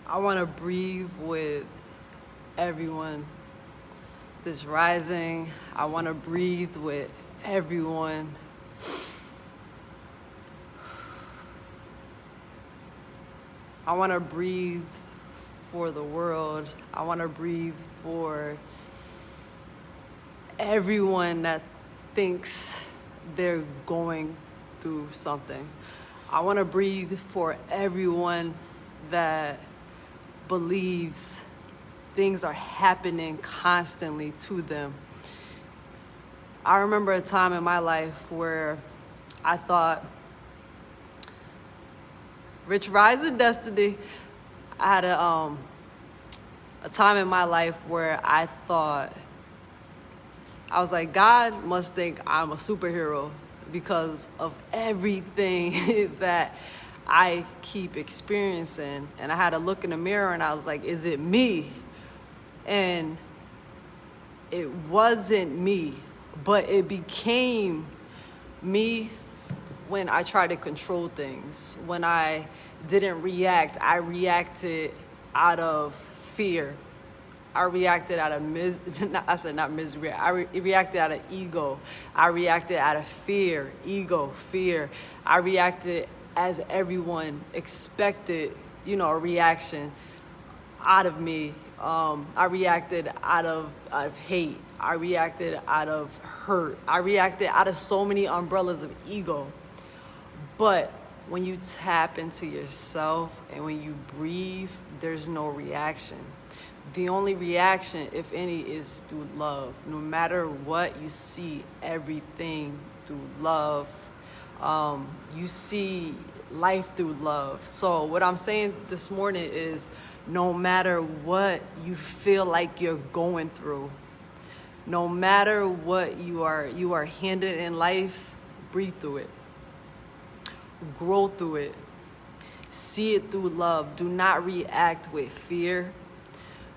I want to breathe with everyone that's rising. I want to breathe with everyone. I want to breathe for the world. I want to breathe for everyone that thinks they're going through something. I want to breathe for everyone that believes things are happening constantly to them. I remember a time in my life where I thought, Rich Rise in Destiny, I had a time in my life where I thought, I was like, God must think I'm a superhero because of everything that I keep experiencing. And I had to look in the mirror and I was like, is it me? And it wasn't me, but it became me when I tried to control things. When I didn't react, I reacted out of fear. I reacted out of misery. I reacted out of ego. I reacted out of fear, fear. I reacted as everyone expected, a reaction out of me. I reacted out of hate. I reacted out of hurt. I reacted out of so many umbrellas of ego. But when you tap into yourself and when you breathe, there's no reaction. The only reaction, if any, is through love. No matter what, you see everything through love. You see life through love. So what I'm saying this morning is, no matter what you feel like you're going through, no matter what you are handed in life, breathe through it. Grow through it. See it through love. Do not react with fear.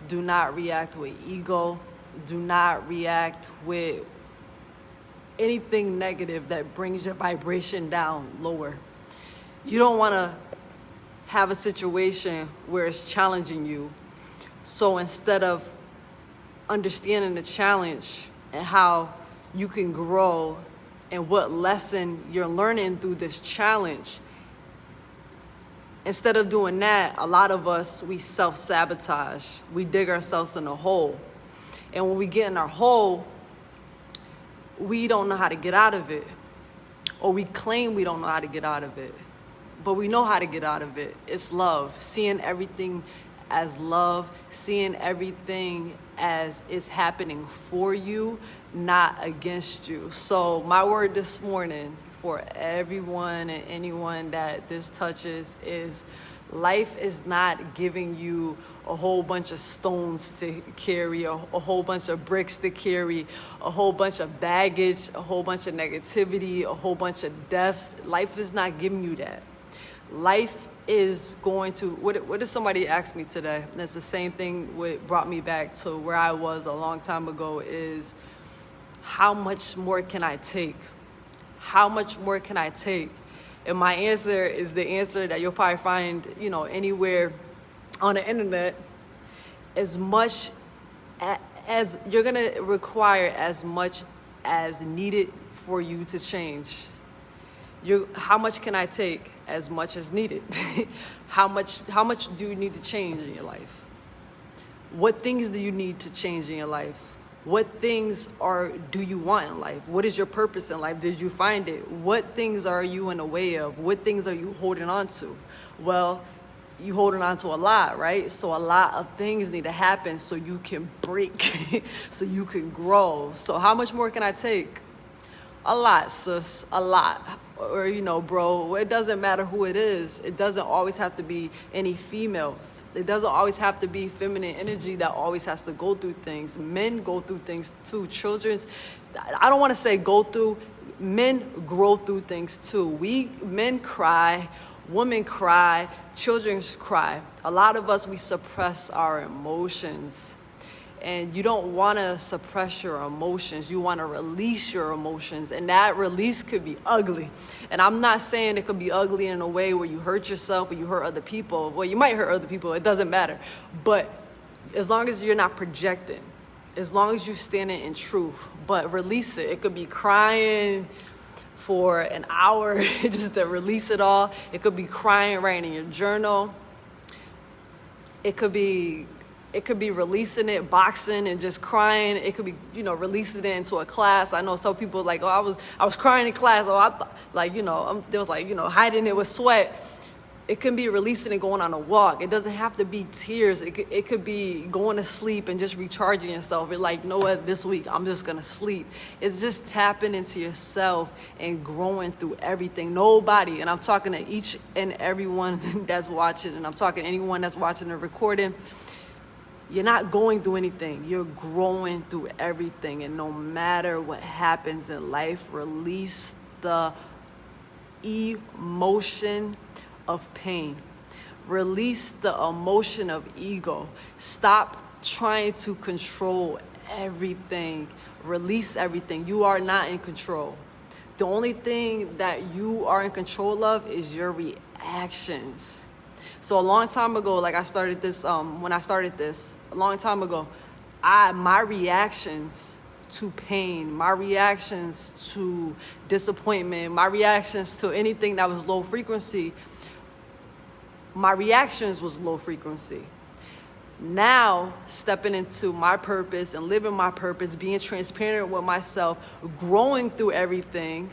Do not react with ego. Do not react with anything negative that brings your vibration down lower. You don't want to have a situation where it's challenging you. So instead of understanding the challenge and how you can grow and what lesson you're learning through this challenge, instead of doing that, a lot of us, we self-sabotage. We dig ourselves in a hole. And when we get in our hole, we don't know how to get out of it. Or we claim we don't know how to get out of it. But we know how to get out of it. It's love. Seeing everything as love. Seeing everything as it's happening for you, not against you. So my word this morning for everyone and anyone that this touches is, life is not giving you a whole bunch of stones to carry, a whole bunch of bricks to carry, a whole bunch of baggage, a whole bunch of negativity, a whole bunch of deaths. Life is not giving you that. Life is going to, what did somebody ask me today? And it's the same thing what brought me back to where I was a long time ago is, how much more can I take? How much more can I take? And my answer is the answer that you'll probably find, anywhere on the internet. As much as you're going to require, as much as needed for you to change. How much can I take? As much as needed. How much do you need to change in your life? What things do you need to change in your life? What things do you want in life? What is your purpose in life? Did you find it? What things are you in the way of? What things are you holding on to? Well, you holding on to a lot, right? So a lot of things need to happen so you can break, so you can grow. So how much more can I take? A lot, sis, a lot. Or, bro, it doesn't matter who it is. It doesn't always have to be any females. It doesn't always have to be feminine energy that always has to go through things. Men go through things too. I don't want to say go through. Men grow through things too. Men cry, women cry, children cry. A lot of us, we suppress our emotions. and you don't want to suppress your emotions. You want to release your emotions, and that release could be ugly. And I'm not saying it could be ugly in a way where you hurt yourself or you hurt other people. Well, you might hurt other people. It doesn't matter. But as long as you're not projecting, as long as you're standing in truth, but release it. It could be crying for an hour just to release it all. It could be crying right in your journal. It could be releasing it, boxing and just crying. It could be, releasing it into a class. I know some people like, oh, I was crying in class. Oh, there was hiding it with sweat. It can be releasing and going on a walk. It doesn't have to be tears. It could be going to sleep and just recharging yourself. You're like, you know what, this week I'm just going to sleep. It's just tapping into yourself and growing through everything. Nobody, and I'm talking to each and everyone that's watching, and I'm talking to anyone that's watching the recording, you're not going through anything. You're growing through everything. And no matter what happens in life, release the emotion of pain. Release the emotion of ego. Stop trying to control everything. Release everything. You are not in control. The only thing that you are in control of is your reactions. So a long time ago, like I started this, when I started this, a long time ago, my reactions to pain, my reactions to disappointment, my reactions to anything that was low frequency, my reactions was low frequency. Now, stepping into my purpose and living my purpose, being transparent with myself, growing through everything.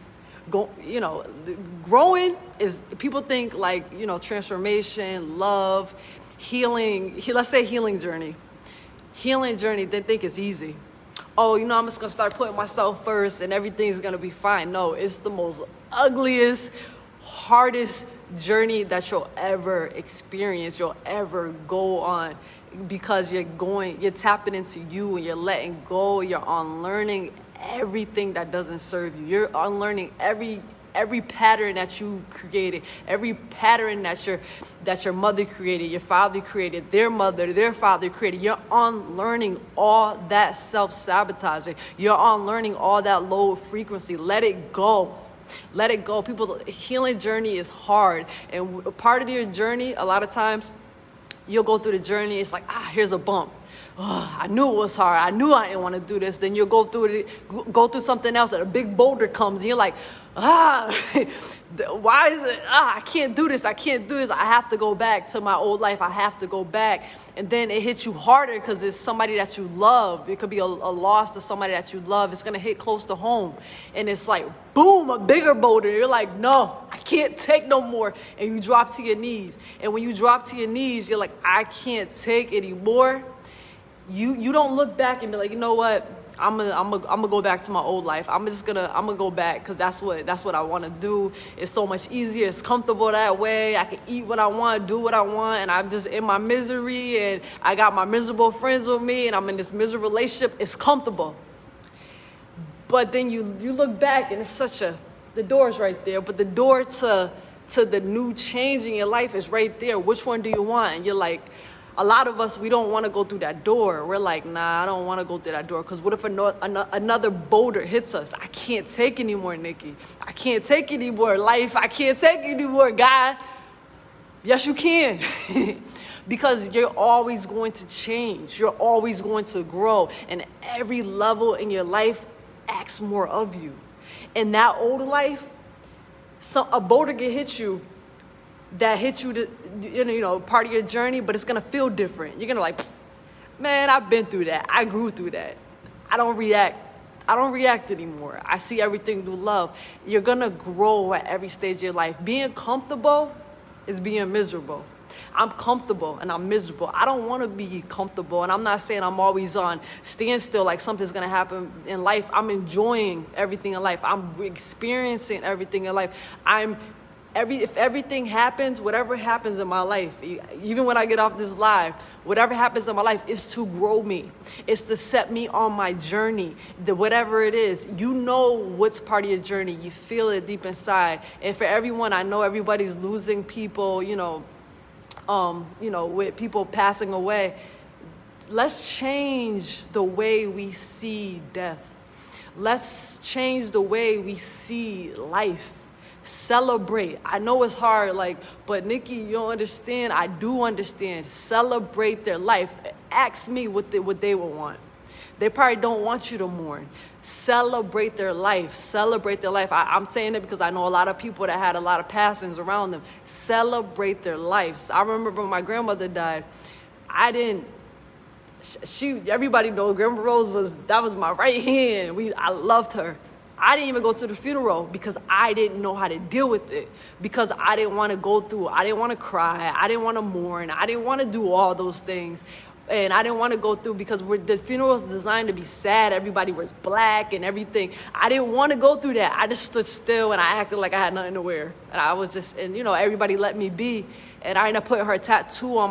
Growing is, people think like, transformation, love, healing. Let's say healing journey. Healing journey, they think it's easy. Oh, I'm just going to start putting myself first and everything's going to be fine. No, it's the most ugliest, hardest journey that you'll ever experience, you'll ever go on, because you're tapping into you and you're letting go. You're unlearning everything that doesn't serve you. You're unlearning every pattern that you created, every pattern that your mother created, your father created, their mother, their father created. You're unlearning all that self-sabotaging. You're unlearning all that low frequency. Let it go. Let it go. People, healing journey is hard. And part of your journey, a lot of times, you'll go through the journey. It's like, here's a bump. Oh, I knew it was hard. I knew I didn't want to do this. Then you'll go through something else, and a big boulder comes, and you're like, why is it? I can't do this. I can't do this. I have to go back to my old life. I have to go back. And then it hits you harder because it's somebody that you love. It could be a loss of somebody that you love. It's going to hit close to home. And it's like, boom, a bigger boulder. You're like, no, I can't take no more. And you drop to your knees. And when you drop to your knees, you're like, I can't take anymore. You don't look back and be like, you know what? I'm gonna go back to my old life. I'm gonna go back because that's what I want to do. It's so much easier. It's comfortable that way. I can eat what I want, do what I want, and I'm just in my misery, and I got my miserable friends with me, and I'm in this miserable relationship. It's comfortable. But then you look back, and it's the door's right there, but the door to the new change in your life is right there. Which one do you want? And you're like, a lot of us, we don't want to go through that door. We're like, nah, I don't want to go through that door. Because what if another boulder hits us? I can't take anymore, Nikki. I can't take anymore, life. I can't take anymore, God. Yes, you can. Because you're always going to change. You're always going to grow. And every level in your life asks more of you. In that old life, a boulder can hit you. That hit you to, part of your journey, but it's going to feel different. You're going to like, man, I've been through that. I grew through that. I don't react anymore. I see everything through love. You're going to grow at every stage of your life. Being comfortable is being miserable. I'm comfortable and I'm miserable. I don't want to be comfortable. And I'm not saying I'm always on standstill, like something's going to happen in life. I'm enjoying everything in life. I'm experiencing everything in life. If everything happens, whatever happens in my life, even when I get off this live, whatever happens in my life is to grow me. It's to set me on my journey, whatever it is. You know what's part of your journey. You feel it deep inside. And for everyone, I know everybody's losing people, with people passing away. let's change the way we see death. Let's change the way we see life. Celebrate. I know it's hard, but Nikki, you don't understand. I do understand. Celebrate their life. Ask me what they would want. They probably don't want you to mourn. Celebrate their life. Celebrate their life. I'm saying it because I know a lot of people that had a lot of passings around them. Celebrate their lives. I remember when my grandmother died, everybody knows Grandma Rose was my right hand. I loved her. I didn't even go to the funeral because I didn't know how to deal with it, because I didn't want to go through. I didn't want to cry. I didn't want to mourn. I didn't want to do all those things. And I didn't want to go through because the funeral was designed to be sad. Everybody was black and everything. I didn't want to go through that. I just stood still and I acted like I had nothing to wear. And I was just, everybody let me be. And I ended up putting her tattoo on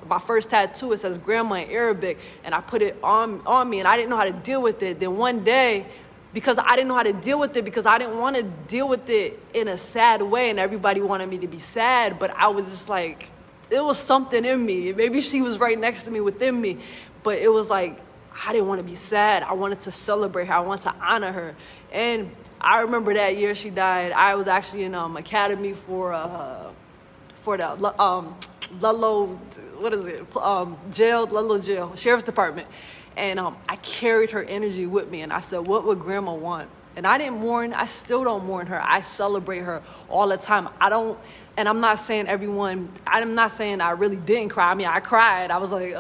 my first tattoo. It says grandma in Arabic. And I put it on me and I didn't know how to deal with it. Then one day, because I didn't know how to deal with it, because I didn't want to deal with it in a sad way and everybody wanted me to be sad, but I was just like, it was something in me. Maybe she was right next to me within me, but it was like, I didn't want to be sad. I wanted to celebrate her. I wanted to honor her. And I remember that year she died, I was actually in academy for the Ludlow, Ludlow Jail, Sheriff's Department. And I carried her energy with me. And I said, what would grandma want? And I didn't mourn. I still don't mourn her. I celebrate her all the time. And I'm not saying I'm not saying I really didn't cry. I mean, I cried. I was like,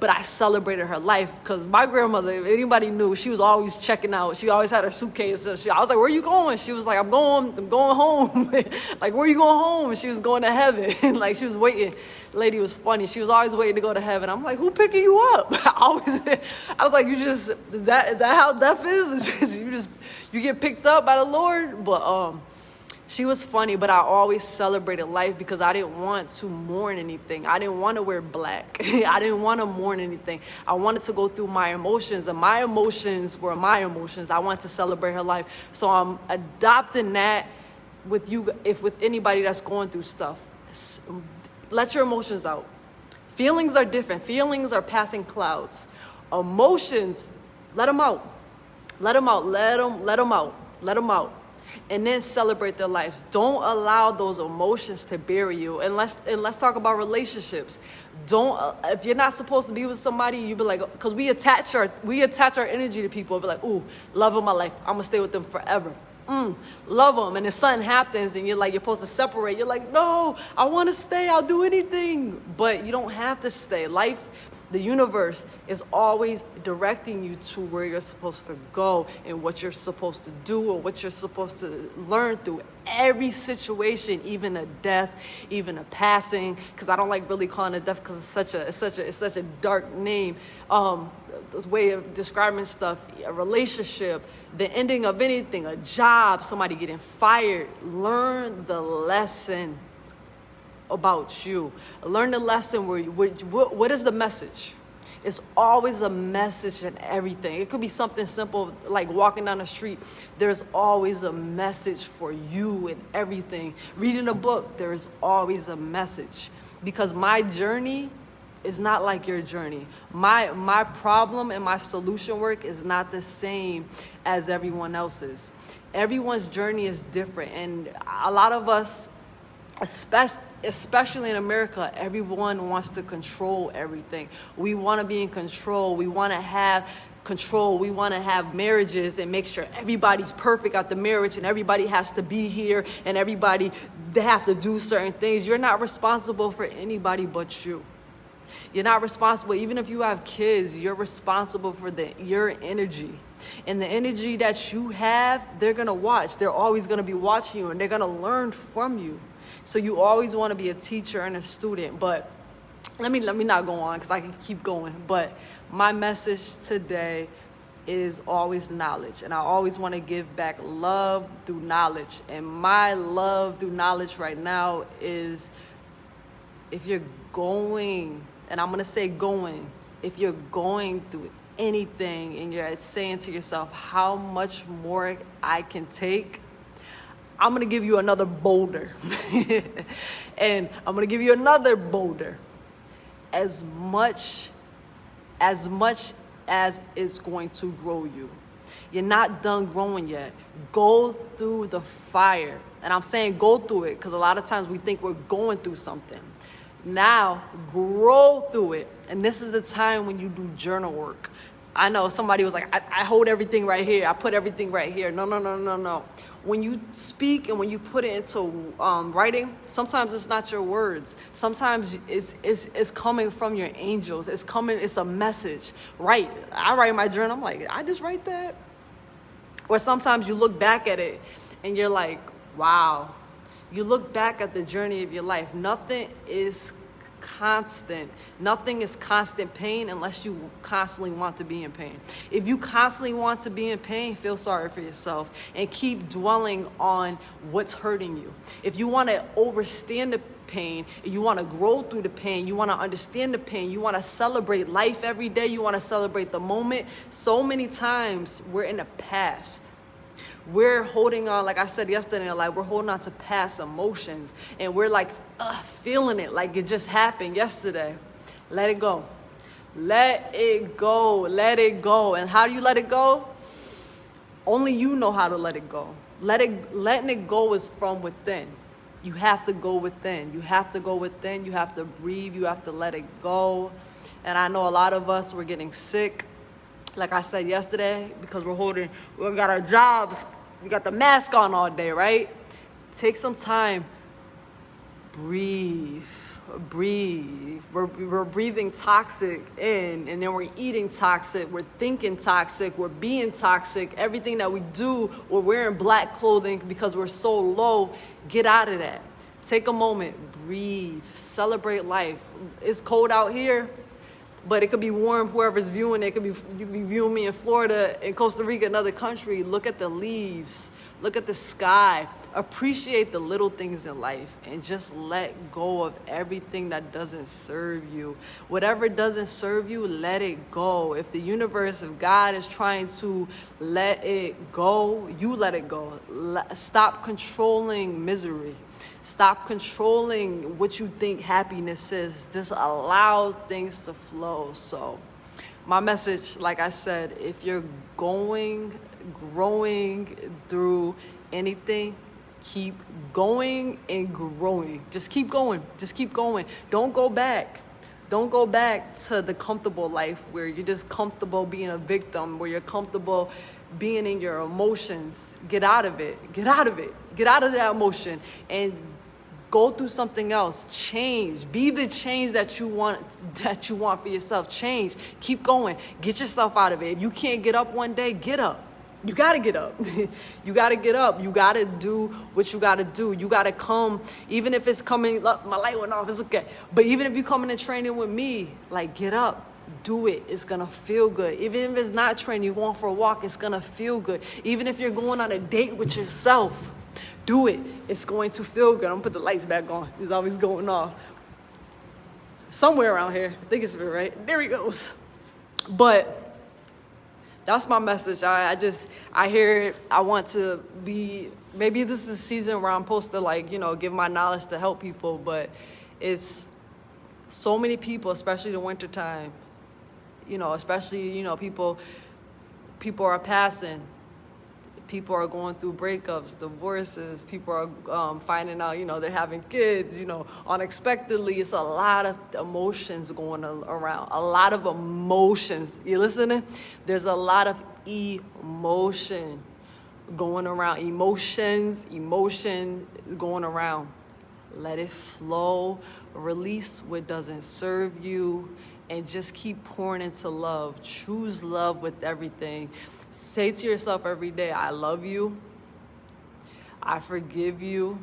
but I celebrated her life, because my grandmother, if anybody knew, she was always checking out. She always had her suitcase. I was like, where you going? She was like, I'm going home. Like, where you going home? And she was going to heaven. Like, she was waiting. The lady was funny. She was always waiting to go to heaven. I'm like, who picking you up? I was like, is that how death is? It's just, you get picked up by the Lord. But, she was funny, but I always celebrated life because I didn't want to mourn anything. I didn't want to wear black. I didn't want to mourn anything. I wanted to go through my emotions, and my emotions were my emotions. I wanted to celebrate her life. So I'm adopting that with you, with anybody that's going through stuff. Let your emotions out. Feelings are different. Feelings are passing clouds. Emotions, let them out. Let them out. Let them out. Let them out. And then celebrate their lives. Don't allow those emotions to bury you. And let's talk about relationships. If you're not supposed to be with somebody, you be like, because we attach our energy to people. Be like, ooh, love of my life. I'm gonna stay with them forever. Love them. And if something happens and you're supposed to separate, you're like, no, I want to stay. I'll do anything. But you don't have to stay. Life, the universe is always directing you to where you're supposed to go and what you're supposed to do or what you're supposed to learn through every situation, even a death, even a passing. Because I don't like really calling it death because it's such a dark name. This way of describing stuff, a relationship, the ending of anything, a job, somebody getting fired. Learn the lesson about you. Learn the lesson what is the message? It's always a message in everything. It could be something simple like walking down the street. There's always a message for you in everything. Reading a book, there's always a message. Because my journey is not like your journey. My problem and my solution work is not the same as everyone else's. Everyone's journey is different. And a lot of us, especially in America, everyone wants to control everything. We want to be in control. We want to have control. We want to have marriages and make sure everybody's perfect at the marriage and everybody has to be here and they have to do certain things. You're not responsible for anybody but you. You're not responsible. Even if you have kids, you're responsible for your energy. And the energy that you have, they're going to watch. They're always going to be watching you and they're going to learn from you. So you always want to be a teacher and a student. But let me not go on because I can keep going. But my message today is always knowledge. And I always want to give back love through knowledge. And my love through knowledge right now is if you're going, and I'm going to say going, if you're going through anything and you're saying to yourself, how much more I can take, I'm going to give you another boulder. And I'm going to give you another boulder. As much as much as it's going to grow you. You're not done growing yet. Go through the fire. And I'm saying go through it because a lot of times we think we're going through something. Now, grow through it. And this is the time when you do journal work. I know somebody was like, I hold everything right here. I put everything right here. No. When you speak and when you put it into writing, sometimes it's not your words. Sometimes it's coming from your angels. It's a message. Right. I write my journal. I'm like, I just write that. Or sometimes you look back at it and you're like, wow. You look back at the journey of your life. Nothing is constant. Nothing is constant pain unless you constantly want to be in pain. If you constantly want to be in pain, feel sorry for yourself and keep dwelling on what's hurting you. If you want to overstand the pain, you want to grow through the pain, you want to understand the pain, you want to celebrate life every day, you want to celebrate the moment. So many times we're in the past. We're holding on, like I said yesterday, like we're holding on to past emotions and we're like feeling it like it just happened yesterday. Let it go. Let it go. Let it go. And how do you let it go? Only you know how to let it go. Letting it go is from within. You have to go within. You have to go within. You have to breathe. You have to let it go. And I know a lot of us were getting sick. Like I said yesterday, because we got our jobs, we got the mask on all day, right? Take some time, breathe. We're breathing toxic in, and then we're eating toxic, we're thinking toxic, we're being toxic. Everything that we do, we're wearing black clothing because we're so low. Get out of that. Take a moment, breathe, celebrate life. It's cold out here, but it could be warm, whoever's viewing it. You could be viewing me in Florida, in Costa Rica, another country. Look at the leaves. Look at the sky. Appreciate the little things in life and just let go of everything that doesn't serve you. Whatever doesn't serve you, let it go. If the universe, if God is trying to let it go, you let it go. Stop controlling misery. Stop controlling what you think happiness is. Just allow things to flow. So my message, like I said, if you're growing through anything, keep going and growing. Just keep going. Just keep going. Don't go back. Don't go back to the comfortable life where you're just comfortable being a victim, where you're comfortable being in your emotions. Get out of it. Get out of it. Get out of that emotion and go through something else. Change. Be the change that you want for yourself. Change. Keep going. Get yourself out of it. If you can't get up one day, get up. You got to get up. You got to get up. You got to do what you got to do. You got to come, even if it's coming, look, my light went off, it's okay. But even if you coming in training with me, like get up, do it. It's going to feel good. Even if it's not training, you're going for a walk, it's going to feel good. Even if you're going on a date with yourself, do it. It's going to feel good. I'm going to put the lights back on. It's always going off. Somewhere around here. I think it's right. There he goes. But that's my message. I hear it. I want to be, maybe this is a season where I'm supposed to give my knowledge to help people, but it's so many people, especially the winter time, especially, people are passing. People are going through breakups, divorces. People are finding out, they're having kids, unexpectedly. It's a lot of emotions going around. A lot of emotions. You listening? There's a lot of emotion going around. Emotion going around. Let it flow. Release what doesn't serve you. And just keep pouring into love. Choose love with everything. Say to yourself every day, I love you. I forgive you.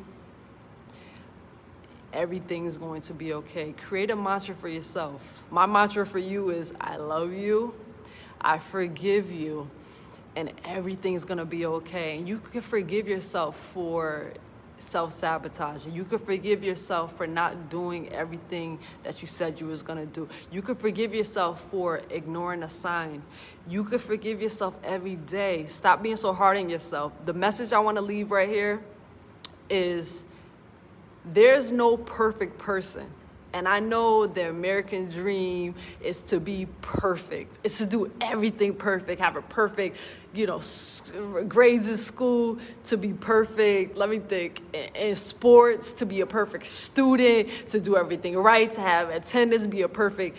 Everything's going to be okay. Create a mantra for yourself. My mantra for you is, I love you. I forgive you. And everything's going to be okay. And you can forgive yourself for self-sabotaging. You could forgive yourself for not doing everything that you said you was going to do. You could forgive yourself for ignoring a sign. You could forgive yourself every day. Stop being so hard on yourself. The message I want to leave right here is there's no perfect person. And I know the American dream is to be perfect. It's to do everything perfect, have a perfect, grades in school, to be perfect. Let me think. In sports, to be a perfect student, to do everything right, to have attendance, be a perfect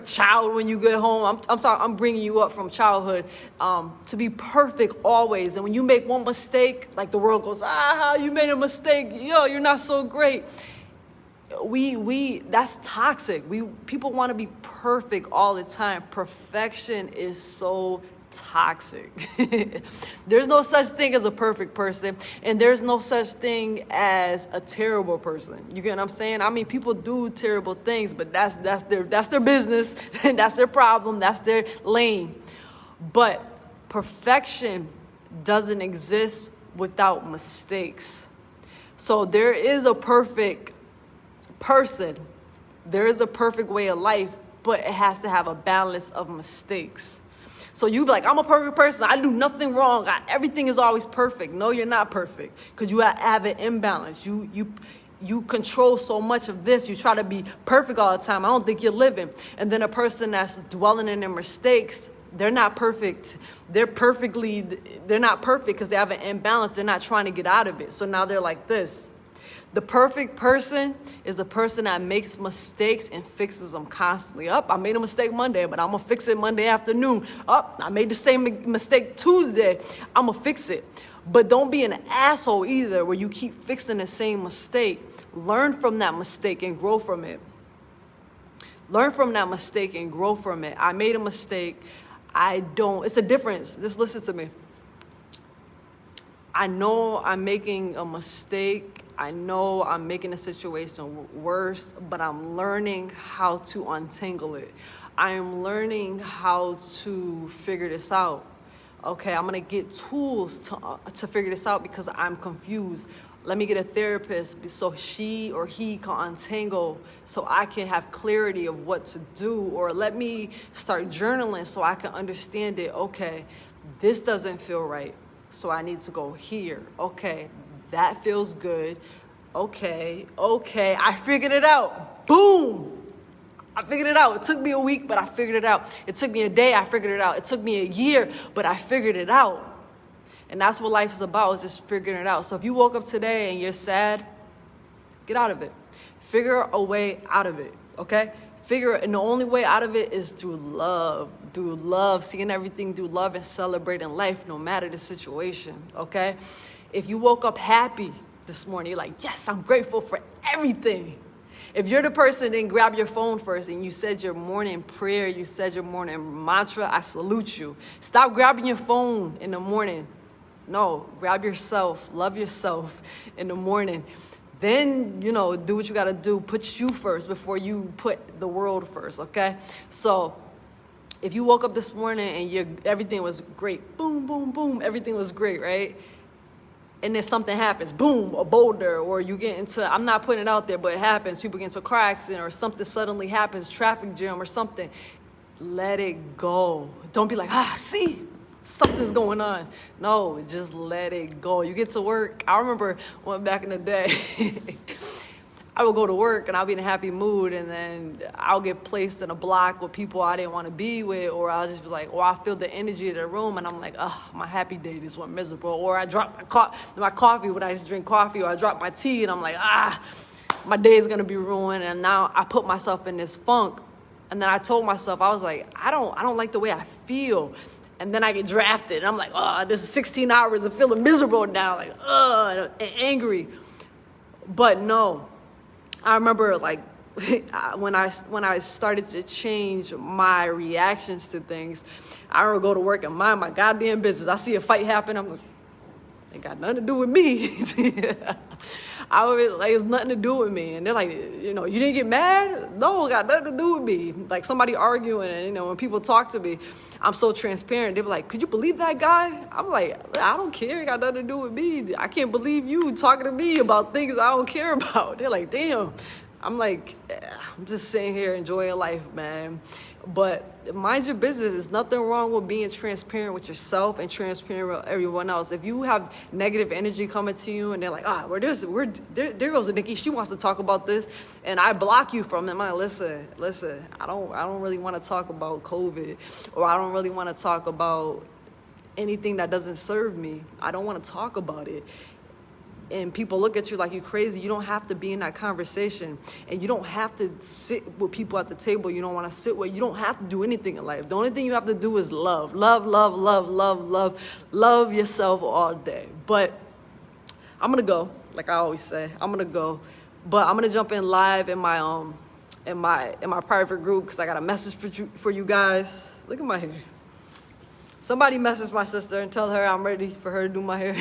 child when you get home. I'm sorry, I'm bringing you up from childhood. To be perfect always. And when you make one mistake, like the world goes, you made a mistake. You're not so great. That's toxic. People want to be perfect all the time. Perfection is so toxic. There's no such thing as a perfect person, and there's no such thing as a terrible person. You get what I'm saying? I mean, people do terrible things, but that's their business, and that's their problem, that's their lane. But perfection doesn't exist without mistakes. So there is a perfect person, there is a perfect way of life, but it has to have a balance of mistakes. So you be like, I'm a perfect person, I do nothing wrong, everything is always perfect. No, you're not perfect, because you have an imbalance. You control so much of this. You try to be perfect all the time. I don't think you're living. And then a person that's dwelling in their mistakes, they're not perfect. They're not perfect because they have an imbalance. They're not trying to get out of it. So now they're like this. The perfect person is the person that makes mistakes and fixes them constantly. I made a mistake Monday, but I'm going to fix it Monday afternoon. I made the same mistake Tuesday. I'm going to fix it. But don't be an asshole either where you keep fixing the same mistake. Learn from that mistake and grow from it. Learn from that mistake and grow from it. I made a mistake. It's a difference. Just listen to me. I know I'm making a mistake. I know I'm making the situation worse, but I'm learning how to untangle it. I am learning how to figure this out. Okay, I'm gonna get tools to figure this out because I'm confused. Let me get a therapist so she or he can untangle so I can have clarity of what to do. Or let me start journaling so I can understand it. Okay, this doesn't feel right, so I need to go here. Okay, that feels good. Okay, I figured it out. Boom! I figured it out. It took me a week, but I figured it out. It took me a day, I figured it out. It took me a year, but I figured it out. And that's what life is about, is just figuring it out. So if you woke up today and you're sad, get out of it. Figure a way out of it, okay? And the only way out of it is through love, seeing everything through love and celebrating life no matter the situation, okay? If you woke up happy this morning, you're like, yes, I'm grateful for everything. If you're the person that didn't grab your phone first and you said your morning prayer, you said your morning mantra, I salute you. Stop grabbing your phone in the morning. No, grab yourself, love yourself in the morning. Then, do what you got to do. Put you first before you put the world first, okay? So if you woke up this morning and everything was great, boom, boom, boom, everything was great, right? And then something happens, boom, a boulder, or you get into, I'm not putting it out there, but it happens. People get into a car accident or something suddenly happens, traffic jam or something. Let it go. Don't be like, see, something's going on. No, just let it go. You get to work. I remember back in the day, I would go to work and I'll be in a happy mood, and then I'll get placed in a block with people I didn't want to be with, or I'll just be like, or I feel the energy of the room and I'm like, my happy day just went miserable. Or I drop my coffee when I just drink coffee, or I drop my tea and I'm like, my day is going to be ruined. And now I put myself in this funk. And then I told myself, I was like, I don't like the way I feel. And then I get drafted and I'm like, this is 16 hours of feeling miserable now, like, and angry. But no. I remember when I started to change my reactions to things, I would go to work and mind my goddamn business. I see a fight happen, I'm like, it got nothing to do with me. I would be like, it's nothing to do with me. And they're like, you didn't get mad? No, it got nothing to do with me. Like somebody arguing, and when people talk to me, I'm so transparent. They be like, could you believe that guy? I'm like, I don't care. It got nothing to do with me. I can't believe you talking to me about things I don't care about. They're like, damn. I'm like, I'm just sitting here enjoying life, man. But mind your business. There's nothing wrong with being transparent with yourself and transparent with everyone else. If you have negative energy coming to you and they're like, there goes Nikki, she wants to talk about this, and I block you from it, I'm like, listen, I don't really want to talk about COVID, or I don't really want to talk about anything that doesn't serve me. I don't want to talk about it. And people look at you like you're crazy. You don't have to be in that conversation. And you don't have to sit with people at the table you don't want to sit with. You don't have to do anything in life. The only thing you have to do is love. Love yourself all day. But I'm going to go, like I always say. I'm going to go. But I'm going to jump in live in my private group because I got a message for you guys. Look at my hair. Somebody message my sister and tell her I'm ready for her to do my hair.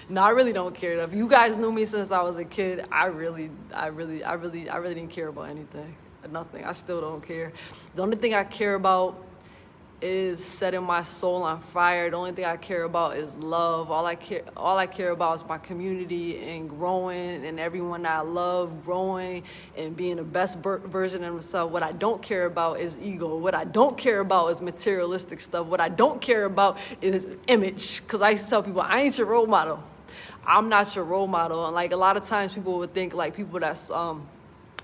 No, I really don't care. If you guys knew me since I was a kid, I really didn't care about anything. Nothing. I still don't care. The only thing I care about is setting my soul on fire. The only thing I care about is love. All I care about is my community and growing, and everyone that I love growing and being the best version of myself. What I don't care about is ego. What I don't care about is materialistic stuff. What I don't care about is image. Because I used to tell people, I ain't your role model. I'm not your role model. And like a lot of times people would think like people that's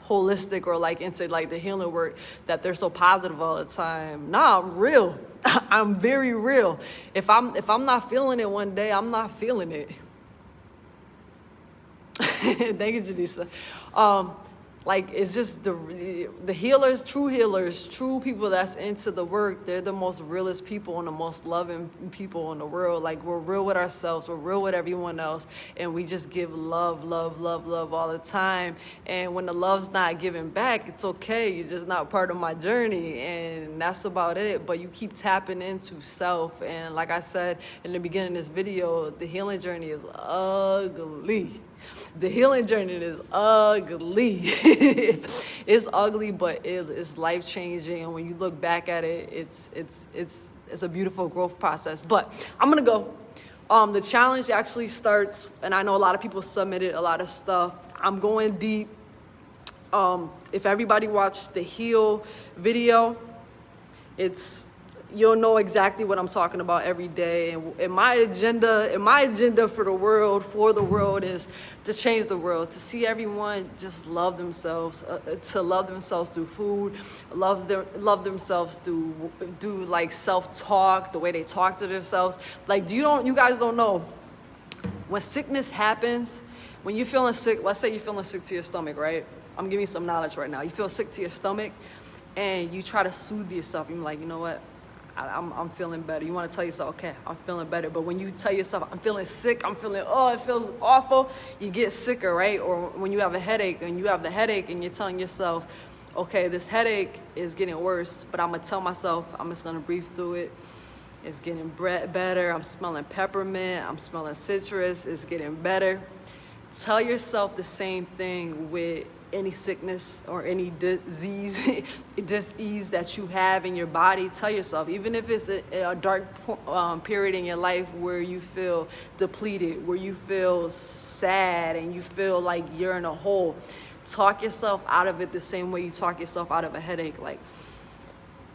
holistic or like into like the healing work that they're so positive all the time. Nah, I'm real. I'm very real. If I'm not feeling it one day, I'm not feeling it. Thank you, Janisa. Like it's just the healers, true people that's into the work. They're the most realest people and the most loving people in the world. Like we're real with ourselves, we're real with everyone else, and we just give love all the time. And when the love's not given back, it's okay. You're just not part of my journey, and that's about it. But you keep tapping into self, and like I said in the beginning of this video, the healing journey is ugly. The healing journey is ugly. It's ugly, but it's life changing. And when you look back at it, it's a beautiful growth process. But I'm gonna go. The challenge actually starts, and I know a lot of people submitted a lot of stuff. I'm going deep. If everybody watched the heal video, you'll know exactly what I'm talking about every day. And my agenda for the world is to change the world, to see everyone just love themselves, to love themselves through food, love themselves through like self-talk, the way they talk to themselves. Like, you guys don't know, when sickness happens, when you're feeling sick, let's say you're feeling sick to your stomach, right? I'm giving you some knowledge right now. You feel sick to your stomach and you try to soothe yourself. You're like, you know what? I'm feeling better. You want to tell yourself, okay, I'm feeling better. But when you tell yourself, I'm feeling sick, it feels awful, you get sicker, right? Or when you have a headache and you're telling yourself, okay, this headache is getting worse, but I'm going to tell myself, I'm just going to breathe through it. It's getting better. I'm smelling peppermint. I'm smelling citrus. It's getting better. Tell yourself the same thing with any sickness or any disease that you have in your body. Tell yourself, even if it's a dark period in your life where you feel depleted, where you feel sad and you feel like you're in a hole, talk yourself out of it the same way you talk yourself out of a headache. Like,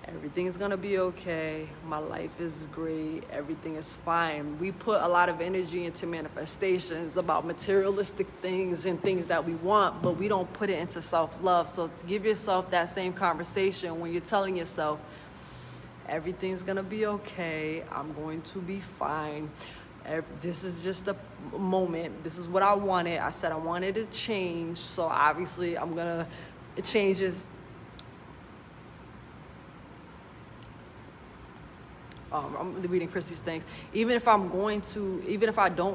everything's gonna be okay. My life is great. Everything is fine. We put a lot of energy into manifestations about materialistic things and things that we want, but we don't put it into self-love. So to give yourself that same conversation when you're telling yourself, everything's gonna be okay. I'm going to be fine. This is just a moment. This is what I wanted. I said I wanted to change. So obviously it changes. I'm reading Christy's things. Even if I don't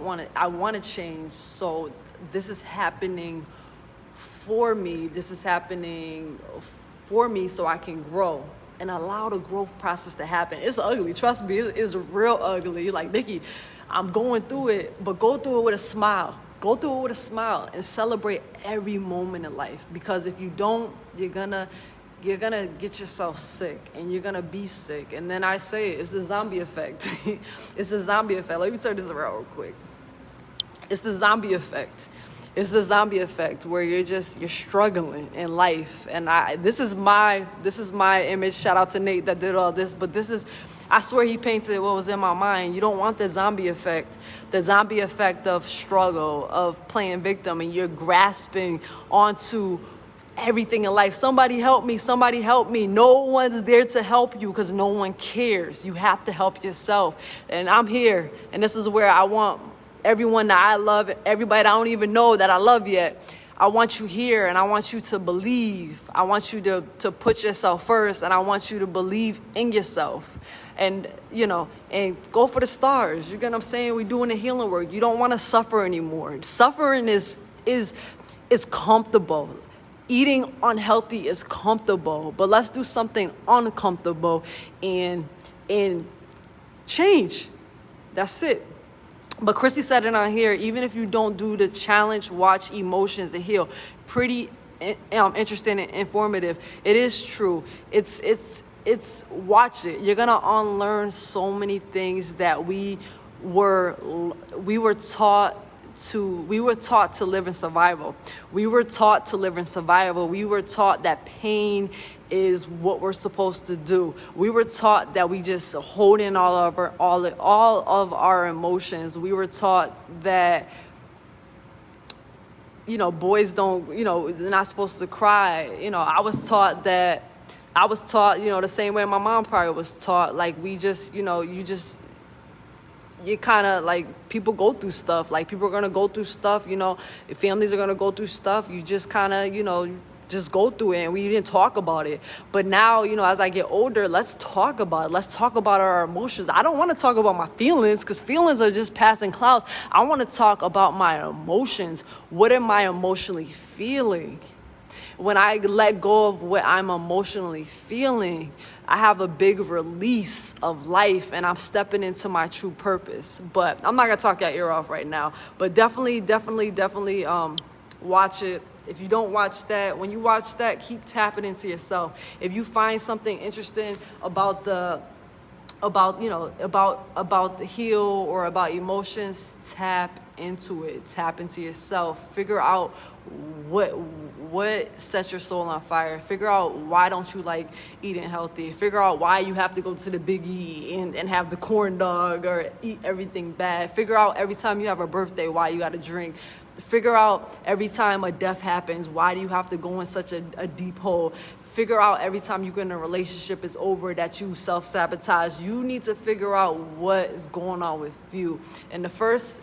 want to, I want to change. So this is happening for me. This is happening for me so I can grow and allow the growth process to happen. It's ugly. Trust me, it's real ugly. Like, Nikki, I'm going through it, but go through it with a smile. Go through it with a smile and celebrate every moment in life. Because if you don't, you're gonna get yourself sick and you're gonna be sick. And then I say it's the zombie effect. It's the zombie effect. Let me turn this around real quick. It's the zombie effect. It's the zombie effect where you're struggling in life. And this is my image. Shout out to Nate that did all this, but I swear he painted what was in my mind. You don't want the zombie effect of struggle, of playing victim, and you're grasping onto everything in life. Somebody help me, somebody help me. No one's there to help you because no one cares. You have to help yourself. And I'm here, and this is where I want everyone that I love, everybody that I don't even know that I love yet, I want you here, and I want you to believe. I want you to put yourself first, and I want you to believe in yourself. And, and go for the stars. You get what I'm saying? We're doing the healing work. You don't want to suffer anymore. Suffering is comfortable. Eating unhealthy is comfortable, but let's do something uncomfortable and change. That's it. But Chrissy said it on here, even if you don't do the challenge, watch emotions and heal. Pretty interesting and informative. It is true. It's watch it. You're gonna unlearn so many things that we were taught to live in survival. We were taught to live in survival. We were taught that pain is what we're supposed to do. We were taught that we just hold in all of our emotions. We were taught that boys don't, they're not supposed to cry. I was taught the same way my mom probably was taught. Like you kind of like, people go through stuff. Like people are going to go through stuff, families are going to go through stuff. You just kind of, just go through it, and we didn't talk about it. But now, as I get older, let's talk about it. Let's talk about our emotions. I don't want to talk about my feelings because feelings are just passing clouds. I want to talk about my emotions. What am I emotionally feeling? When I let go of what I'm emotionally feeling, I have a big release of life, and I'm stepping into my true purpose. But I'm not going to talk your ear off right now. But definitely watch it. If you don't watch that, when you watch that, keep tapping into yourself. If you find something interesting about the heal or about emotions, tap into it. Tap into yourself. Figure out what sets your soul on fire. Figure out why don't you like eating healthy. Figure out why you have to go to the Big E and have the corn dog or eat everything bad. Figure out every time you have a birthday why you got to drink. Figure out every time a death happens, why do you have to go in such a deep hole? Figure out every time you get in a relationship is over that you self-sabotage. You need to figure out what is going on with you. And the first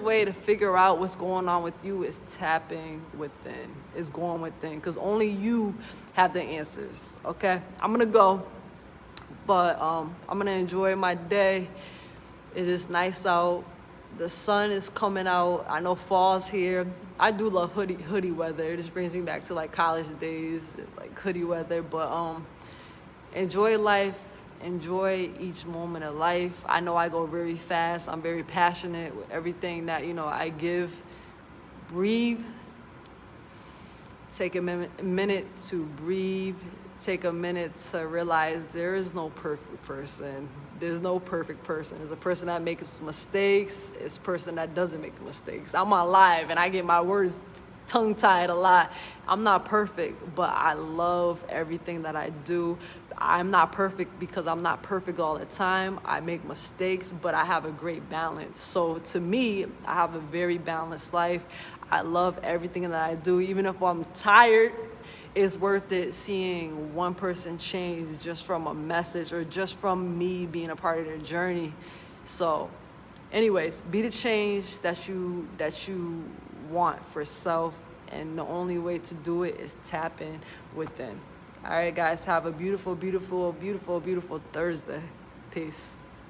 way to figure out what's going on with you is tapping within. Is going within, because only you have the answers. Okay, I'm gonna go, but I'm gonna enjoy my day. It is nice out. The sun is coming out. I know fall's here. I do love hoodie weather. It just brings me back to like college days, like hoodie weather. But enjoy life. Enjoy each moment of life. I know I go very fast. I'm very passionate with everything that I give. Breathe. Take a minute to breathe. Take a minute to realize there is no perfect person. There's no perfect person. There's a person that makes mistakes. It's a person that doesn't make mistakes. I'm alive, and I get my words tongue-tied a lot. I'm not perfect, but I love everything that I do. I'm not perfect because I'm not perfect all the time. I make mistakes, but I have a great balance. So to me, I have a very balanced life. I love everything that I do. Even if I'm tired, it's worth it seeing one person change just from a message or just from me being a part of their journey. So anyways, be the change that you want for self, and the only way to do it is tap in within. All right, guys, have a beautiful, beautiful, beautiful, beautiful Thursday. Peace.